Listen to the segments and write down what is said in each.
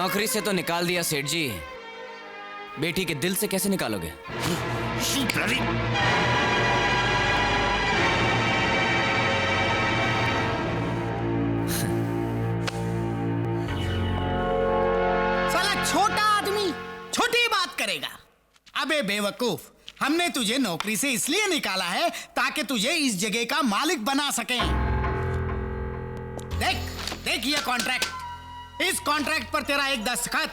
नौकरी से तो निकाल दिया सेठ जी, बेटी के दिल से कैसे निकालोगे? साला छोटा आदमी छोटी बात करेगा। अबे बेवकूफ, हमने तुझे नौकरी से इसलिए निकाला है ताकि तुझे इस जगह का मालिक बना सकें। देख देख ये कॉन्ट्रैक्ट, इस कॉन्ट्रैक्ट पर तेरा एक दस्तखत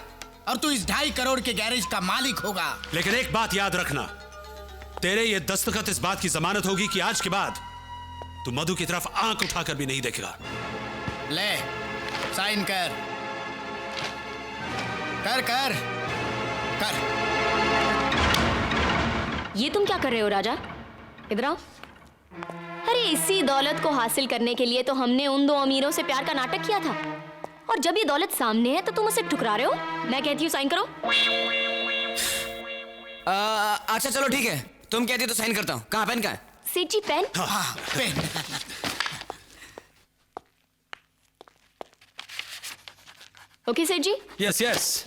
और तू इस 2.5 करोड़ के गैरेज का मालिक होगा। लेकिन एक बात याद रखना, तेरे ये दस्तखत इस बात की जमानत होगी कि आज के बाद तू मधु की तरफ आंख उठाकर भी नहीं देखेगा। ले साइन कर कर कर कर। ये तुम क्या कर रहे हो राजा? इधर आओ। अरे इसी दौलत को हासिल करने के लिए तो हमने उन 2 अमीरों से प्यार का नाटक किया था, और जब ये दौलत सामने है तो तुम उसे ठुकरा रहे हो। मैं कहती हूँ साइन करो। अच्छा चलो ठीक है, तुम कहती हो तो साइन करता हूँ। कहाँ पेन? कहाँ है? सेठ जी पेन। हाँ पेन। ओके सेठ जी। Yes yes.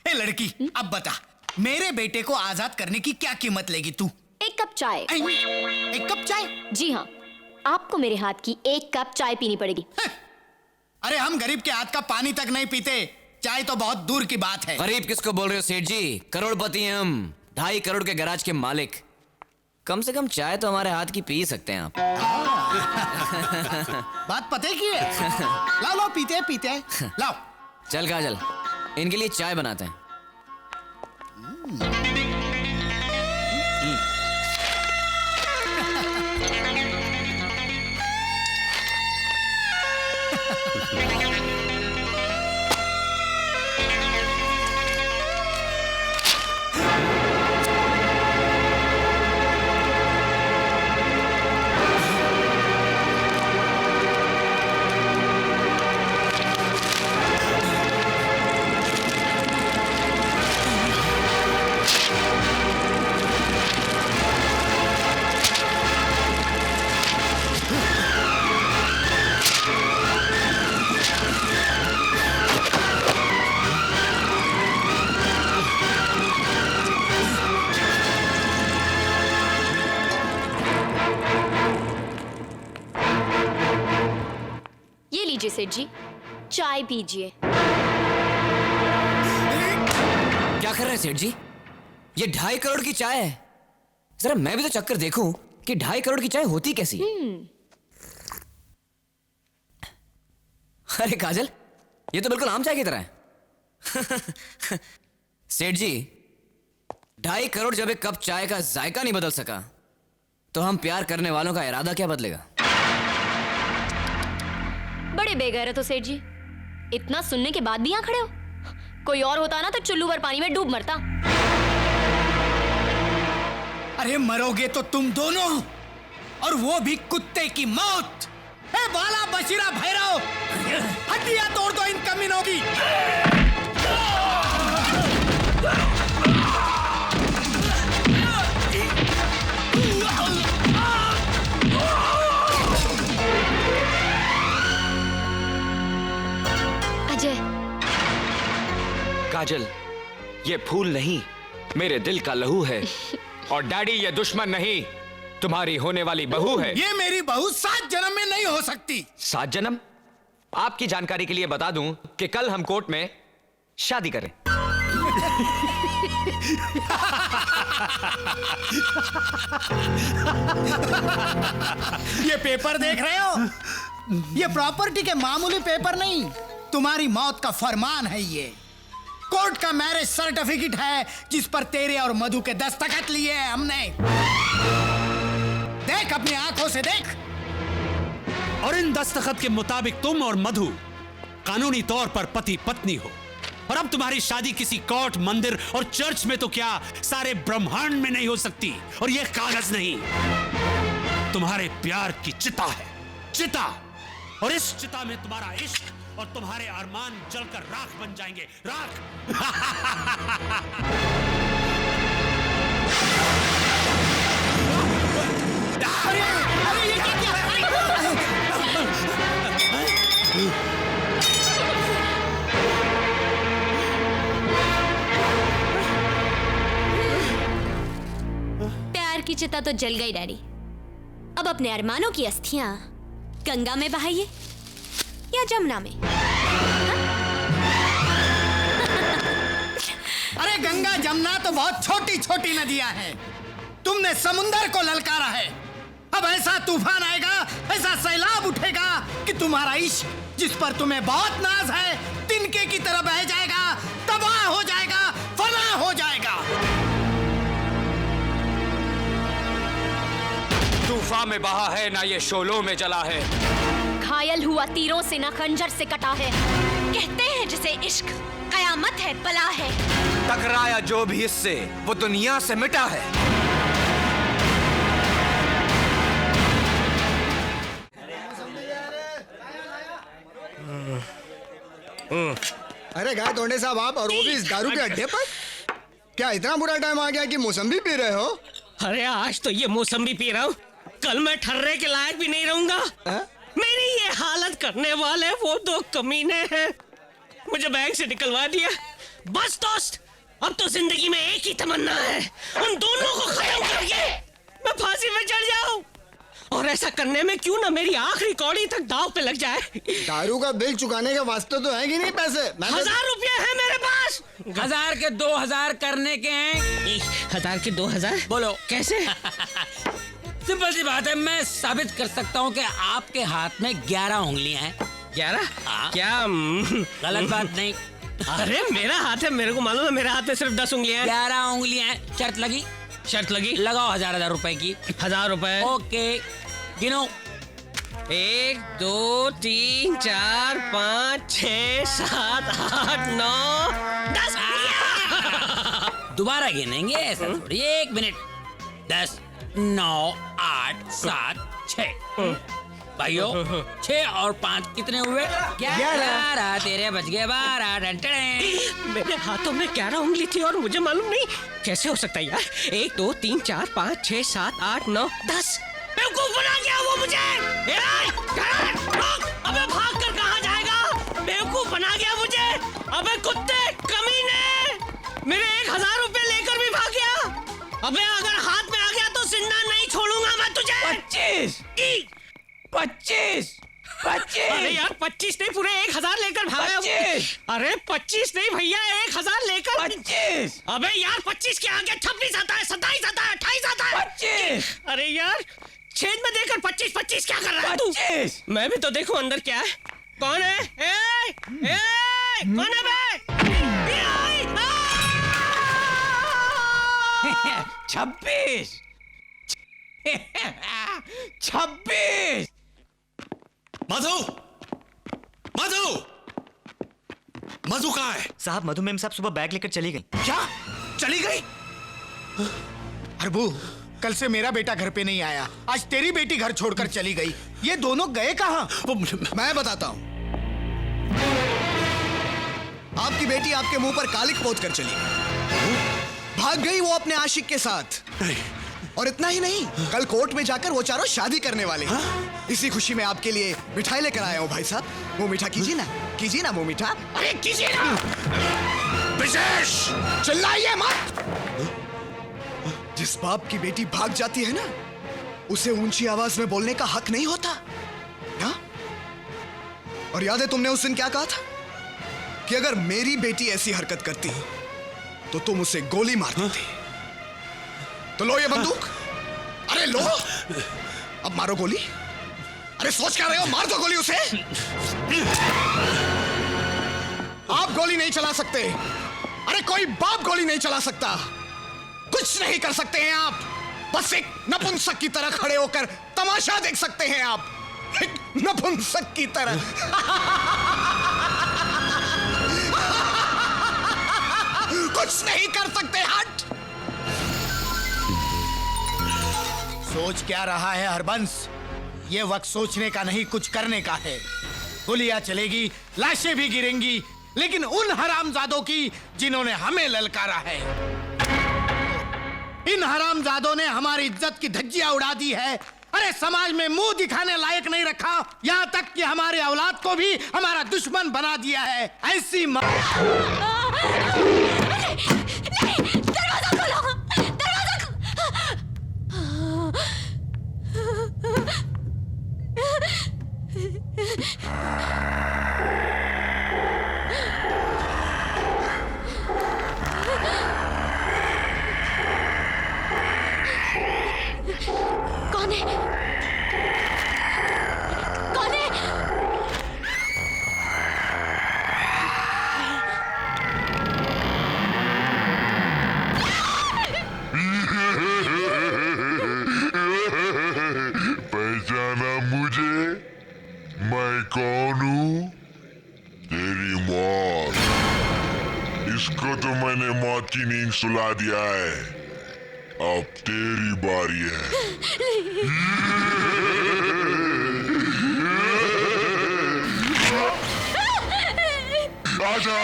ए लड़की, अब बता मेरे बेटे को आजाद करने की क्या कीमत लेगी तू? 1 कप चाय। 1 कप चाय? जी हाँ, आपको मेरे हाथ की 1 कप चाय पीनी पड़ेगी। अरे हम गरीब के हाथ का पानी तक नहीं पीते, चाय तो बहुत दूर की बात है। गरीब किसको बोल रहे हो सेठ जी? करोड़पति हैं हम, 2.5 करोड़ के गैराज के मालिक। कम से कम चाय तो हमारे हाथ की पी सकते हैं आप। बात पते की है। लाओ लाओ पीते पीते लाओ। चल काजल, इनके लिए चाय बनाते हैं। सेठ जी चाय पीजिए। क्या कर रहे हैं सेठ जी? ये 2.5 करोड़ की चाय है। जरा मैं भी तो चक्कर देखूं कि 2.5 करोड़ की चाय होती कैसी। अरे काजल, ये तो बिल्कुल आम चाय की तरह है। सेठ जी, 2.5 करोड़ जब एक कप चाय का जायका नहीं बदल सका, तो हम प्यार करने वालों का इरादा क्या बदलेगा? बड़े बेगैरत हो सेठ जी, इतना सुनने के बाद भी यहाँ खड़े हो। कोई और होता ना तो चुल्लू भर पानी में डूब मरता। अरे मरोगे तो तुम दोनों, और वो भी कुत्ते की मौत। ए बाला बशीरा भैरव, हड्डियां तोड़ दो इन कमीनों की। काजल, ये फूल नहीं, मेरे दिल का लहू है। और डैडी, ये दुश्मन नहीं, तुम्हारी होने वाली बहू है। ये मेरी बहू 7 जन्म में नहीं हो सकती। 7 जन्म? आपकी जानकारी के लिए बता दूं कि कल हम कोर्ट में शादी करें। ये पेपर देख रहे हो? ये प्रॉपर्टी के मामूली पेपर नहीं, तुम्हारी मौत का फरमान है। ये कोर्ट का मैरिज सर्टिफिकेट है जिस पर तेरे और मधु के दस्तखत लिए हैं हमने। देख अपनी आंखों से देख। और इन दस्तखत के मुताबिक तुम और मधु कानूनी तौर पर पति पत्नी हो। और अब तुम्हारी शादी किसी कोर्ट, मंदिर और चर्च में तो क्या, सारे ब्रह्मांड में नहीं हो सकती। और यह कागज नहीं, तुम्हारे प्यार की चिता है, चिता। और इस चिता में तुम्हारा इश्क और तुम्हारे अरमान जलकर राख बन जाएंगे, राख। अरे ये क्या किया? चिता तो जल गई डैडी। अब अपने अरमानों की अस्थियां गंगा में बहाइए या जमुना में। अरे गंगा जमुना तो बहुत छोटी छोटी नदियां हैं। तुमने समुंदर को ललकारा है। अब ऐसा तूफान आएगा, ऐसा सैलाब उठेगा कि तुम्हारा इश्क, जिस पर तुम्हें बहुत नाज है, तिनके की तरह बह जाएगा, तबाह हो जाएगा, फना हो जाएगा। तूफान में बहा है ना ये शोलों में जला है। घायल हुआ तीरों से ना खंजर से कटा है। कहते हैं जिसे इश्क कयामत है, बला है। टकराया जो भी इससे वो दुनिया से मिटा है। अरे गाय तोड़े साहब, आप और वो भी इस दारू के अड्डे पर? क्या इतना बुरा टाइम आ गया कि मौसमी पी रहे हो? अरे आज तो ये मौसमी पी रहा हूँ, कल मैं ठर्रे के लायक भी नहीं रहूंगा। मेरी ये हालत करने वाले वो दो कमीने हैं, मुझे बैंक से निकलवा दिया। बस दोस्त, अब तो जिंदगी में एक ही तमन्ना है, उन दोनों को खत्म करके मैं फांसी में चढ़ जाऊं। और ऐसा करने में क्यों ना मेरी आखिरी कौड़ी तक दाव पे लग जाए। दारू का बिल चुकाने के वास्ते तो है कि नहीं पैसे? 1000 रुपये है मेरे पास। 1000 के 2000 करने के हैं। 1000 के 2000? बोलो कैसे? सिंपल सी बात है, मैं साबित कर सकता हूँ कि आपके हाथ में 11 उंगलियां हैं। 11? हाँ। क्या गलत बात नहीं। अरे मेरा हाथ है, मेरे को मालूम है, मेरे हाथ में सिर्फ 10 उंगलियां हैं। 11 उंगलियां हैं। शर्त लगी? शर्त लगी। लगाओ 1000 रुपए की। 1000 रुपए। ओके, गिनो। 1 2 3 4 5 6 7 8 9 10। दोबारा गिनेंगे, ऐसा थोड़ी। 1 मिनट। 10 9 8 7 6। भाइयों, 6 और 5 कितने हुए? 11। तेरे बच गए 12। मेरे हाथों में 11 उंगली थी और मुझे मालूम नहीं। कैसे हो सकता है यार? 1 2 3 4 5 6 7 8 9 10। बेवकूफ बना गया वो मुझे। अबे भाग कर कहाँ जाएगा? बेवकूफ बना गया मुझे। अबे कुत्ते कमीने, मेरे 1000 रुपए लेकर भी भाग गया। अबे अगर हाथ में आ गया तो जिंदा नहीं छोड़ूंगा मैं तुझे। 25। अरे यार 25 नहीं, पूरे 1000 लेकर भागा। 25। अरे 25 नहीं भैया, 1000 लेकर। 25। अबे यार 25 के आगे 26 आता है, 27 आता है, 28 आता है। 25। अरे यार छेद में देकर 25 क्या कर रहा है तू? 25। मैं भी तो देखूं अंदर क्या है। कौन है? कौन है बे? 26। 26। मधु, मधु, मधु कहाँ है? साहब मधु मैम साहब सुबह बैग लेकर चली गई। क्या चली गई? अरबू, कल से मेरा बेटा घर पे नहीं आया, आज तेरी बेटी घर छोड़कर चली गई। ये दोनों गए कहाँ? मैं बताता हूँ। आपकी बेटी आपके मुंह पर कालिक पोत कर चली गई। भाग गई वो अपने आशिक के साथ। और इतना ही नहीं, कल कोर्ट में जाकर वो चारों शादी करने वाले हैं। इसी खुशी में आपके लिए मिठाई लेकर आया हूँ भाई साहब। मुंह मीठा कीजिए ना मुंह मीठा। अरे कीजिए ना। विशेष चिल्लाइए मत। जिस बाप की बेटी भाग जाती है ना, उसे ऊंची आवाज में बोलने का हक नहीं होता ना? और याद है तुमने उस दिन क्या कहा था कि अगर मेरी बेटी ऐसी हरकत करती तो तुम उसे गोली मार देते। तो लो ये बंदूक। अरे लो, अब मारो गोली। अरे सोच क्या रहे हो? मार दो गोली उसे। आप गोली नहीं चला सकते। अरे कोई बाप गोली नहीं चला सकता। कुछ नहीं कर सकते हैं आप। बस एक नपुंसक की तरह खड़े होकर तमाशा देख सकते हैं आप। एक नपुंसक की तरह। कुछ नहीं कर सकते। हट। सोच क्या रहा है हरबंस? ये वक्त सोचने का नहीं, कुछ करने का है। गोलियां चलेगी, लाशें भी गिरेंगी, लेकिन उन हरामजादों की जिन्होंने हमें ललकारा है। इन हरामजादों ने हमारी इज्जत की धज्जियां उड़ा दी है। अरे समाज में मुंह दिखाने लायक नहीं रखा, यहाँ तक कि हमारे औलाद को भी हमारा दुश्मन बना दिया है। ऐसी दरवाजा खोलो, दरवाजा कौन है? कौन है? पहचाना मुझे? मैं कौन हूँ? तेरी मौत। इसको तो मैंने मौत की नींद सुला दिया है, अब तेरी बारी है। आजा!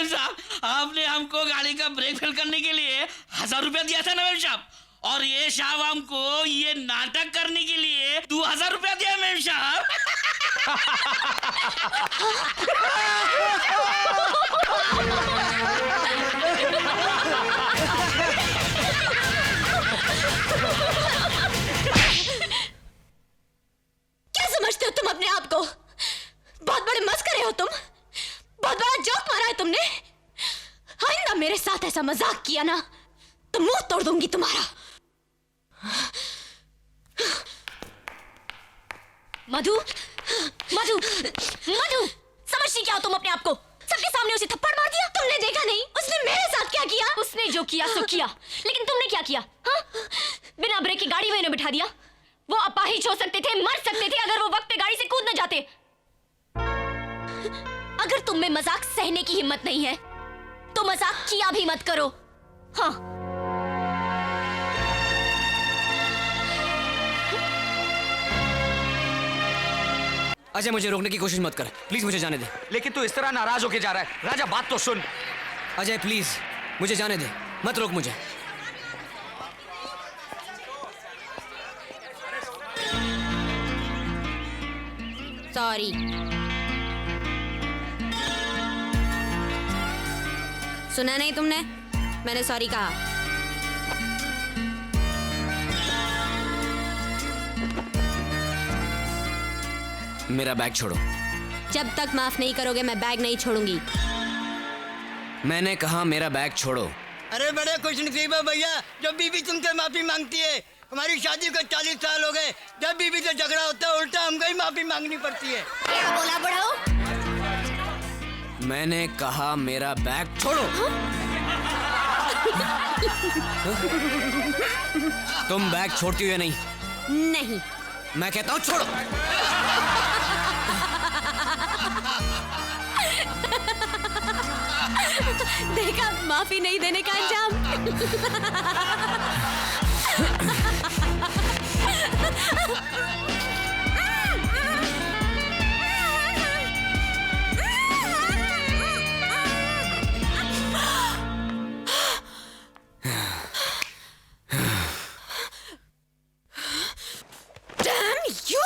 साहब, आपने हमको गाड़ी का ब्रेक फेल करने के लिए 1000 रुपया दिया था ना मेम साहब, और ये साहब हमको ये नाटक करने के लिए 2000 रुपया दिया मेम साहब। क्या समझते हो तुम अपने आप को? बहुत बड़े मस्करे हो तुम, बहुत बड़ा जोक मारा है तुमने। आइंदा मेरे साथ ऐसा मजाक किया ना तो मुंह तोड़ दूंगी तुम्हारा। मधु, मधु, मधु, समझती क्या हो तुम अपने आप को? सबके सामने उसे थप्पड़ मार दिया। तुमने देखा नहीं उसने मेरे साथ क्या किया? उसने जो किया सो किया, लेकिन तुमने क्या किया? हाँ? बिना ब्रेक की गाड़ी में इन्हें बिठा दिया। वो अपाहिज हो सकते थे, मर सकते थे अगर वो वक्त पे गाड़ी से कूद न जाते। अगर तुम में मजाक सहने की हिम्मत नहीं है तो मजाक किया भी मत करो। हाँ। अजय, मुझे रोकने की कोशिश मत कर, प्लीज मुझे जाने दे। लेकिन तू इस तरह नाराज होके जा रहा है। राजा, बात तो सुन। अजय प्लीज मुझे जाने दे, मत रोक मुझे। सॉरी। सुना नहीं तुमने? मैंने सॉरी कहा। मेरा बैग छोड़ो। जब तक माफ नहीं करोगे मैं बैग नहीं छोड़ूंगी। मैंने कहा मेरा बैग छोड़ो। अरे बड़े खुश नसीब है भैया, जब बीवी तुमसे माफी मांगती है। हमारी शादी को 40 साल हो गए, जब बीवी से झगड़ा होता है उल्टा हमको ही माफी मांगनी पड़ती है। क्या बोला बड़ाओ? मैंने कहा मेरा बैग छोड़ो। तुम बैग छोड़ती हो या नहीं? नहीं। मैं कहता हूँ छोड़ो। देखा माफी नहीं देने का अंजाम। Damn you!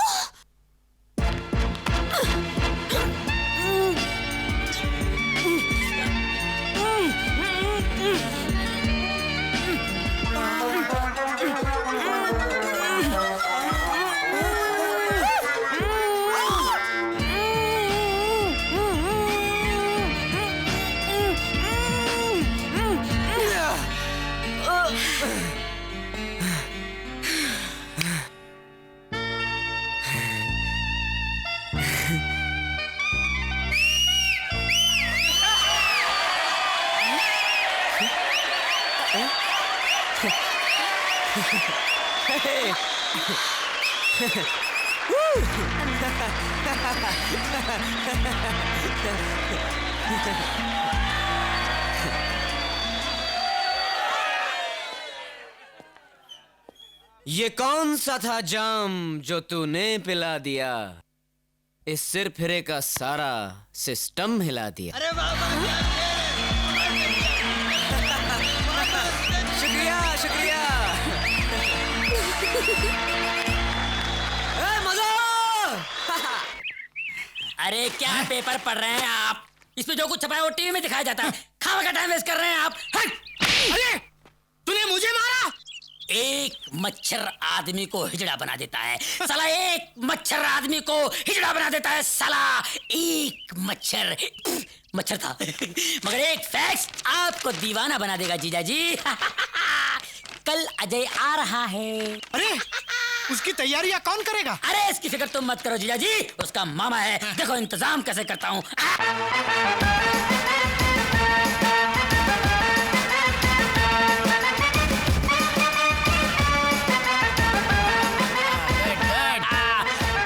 ये कौन सा था जाम जो तूने पिला दिया? इस सिर फिरे का सारा सिस्टम हिला दिया। अरे वाह वाह, शुक्रिया शुक्रिया। मजा। अरे क्या पेपर पढ़ रहे हैं आप? इसमें जो कुछ छपा है वो टीवी में दिखाया जाता है। खावा का टाइम वेस्ट कर रहे हैं आप। अरे तूने मुझे मारा? एक मच्छर आदमी को हिजड़ा बना देता है साला। एक मच्छर आदमी को हिजड़ा बना देता है साला। एक मच्छर था मगर एक फैक्स आपको दीवाना बना देगा जीजा जी। कल अजय आ रहा है। अरे उसकी तैयारियां कौन करेगा? अरे इसकी फिक्र तुम मत करो जीजा जी, उसका मामा है। देखो इंतजाम कैसे करता हूँ।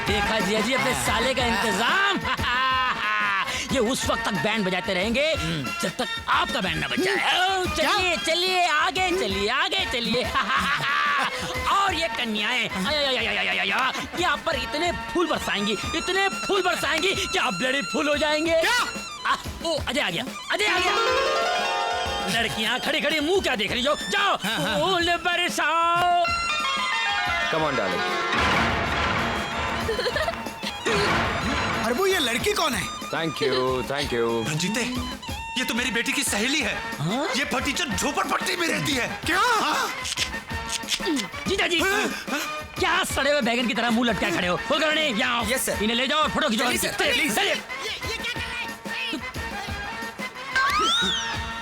देखा जिया जी अपने साले का इंतजाम। ये उस वक्त तक बैंड बजाते रहेंगे जब तक आपका बैंड ना बज जाए। चलिए चलिए आगे चलिए आगे चलिए। और ये कन्याएं यहाँ पर इतने फूल बरसाएंगी कि आप ब्लडी फूल हो जाएंगे। ओ अजय आ गया, अजय आ गया। लड़कियां खड़ी खड़ी मुंह क्या देख रही हो? जाओ फूल बरसाओ। Come on darling. अरबू ये लड़की कौन है? Thank you thank you. रंजीते, ये तो मेरी बेटी की सहेली है। ये फटीचर झोपड़पट्टी में रहती है। क्या? जीजा जी क्या सड़े हुए बैगन की तरह मुंह लटकाए खड़े हो? कुलकर्णी यहाँ आओ। Yes, sir. इन्हें ले जाओ और फोटो खिंचवाओ। चलिए।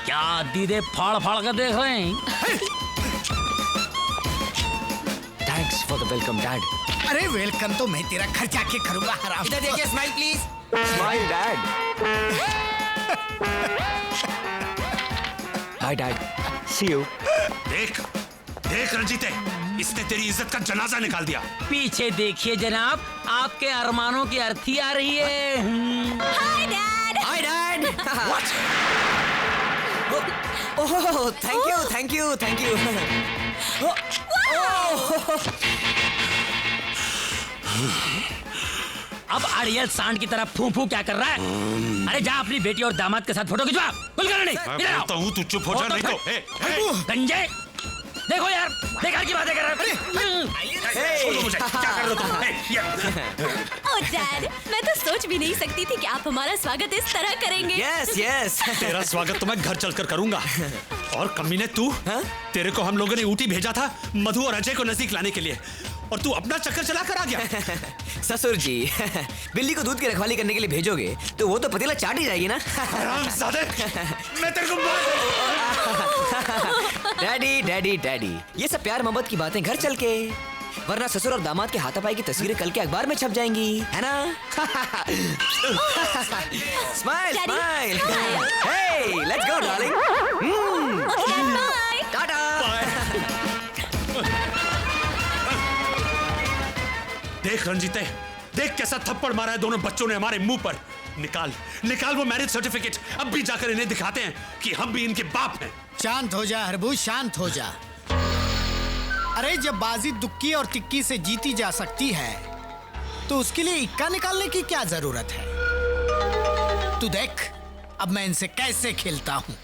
क्या दीदे फाड़ फाड़ कर देख रहे हैं? Thanks for the welcome dad. अरे वेलकम तो मैं तेरा खर्चा के करूंगा हराम। इधर देखिए, smile please. Smile dad. Hi dad, see you. देख देख रंजीते, इसने तेरी इज्जत का जनाजा निकाल दिया। पीछे देखिए जनाब, आपके अरमानों की अर्थी आ रही है। Hi dad. Hi dad. Oh thank you. अब अड़ियल सांड की तरह फू फू क्या कर रहा है? अरे जा अपनी बेटी और दामाद के साथ फोटो खिंचवा। कुलकर्णी मैं बोलता हूँ तू चुप हो जा, नहीं तो। गंजे देखो यार, बेकार की बातें कर रहे हैं। छोड़ो मुझे, क्या कर रहे हो तुम? ओह डैड, मैं तो सोच भी नहीं सकती थी कि आप हमारा स्वागत इस तरह करेंगे। यस। तेरा स्वागत तो मैं घर चलकर करूंगा। और कमीने तू, तेरे को हम लोगों ने ऊटी भेजा था मधु और अजय को नजदीक लाने के लिए, और तू अपना चक्कर चला कर आ गया। ससुर जी, बिल्ली को दूध की रखवाली करने के लिए भेजोगे तो वो तो पतीला चाट ही जाएगी ना। हरामजादे, मैं तेरे को डैडी, ये सब प्यार मोहब्बत की बातें घर चल के, वरना ससुर और दामाद के हाथापाई की तस्वीरें कल के अखबार में छप जाएंगी, है ना? Smile. Hey, let's go darling. Tata. देख रंजीते, देख कैसा थप्पड़ मारा है दोनों बच्चों ने हमारे मुंह पर। निकाल वो मैरिज सर्टिफिकेट। अब भी जाकर इन्हें दिखाते हैं कि हम भी इनके बाप हैं। शांत हो जा हरबू, शांत हो जा। अरे जब बाजी दुक्की और तिक्की से जीती जा सकती है तो उसके लिए इक्का निकालने की क्या जरूरत है? तू देख अब मैं इनसे कैसे खेलता हूँ।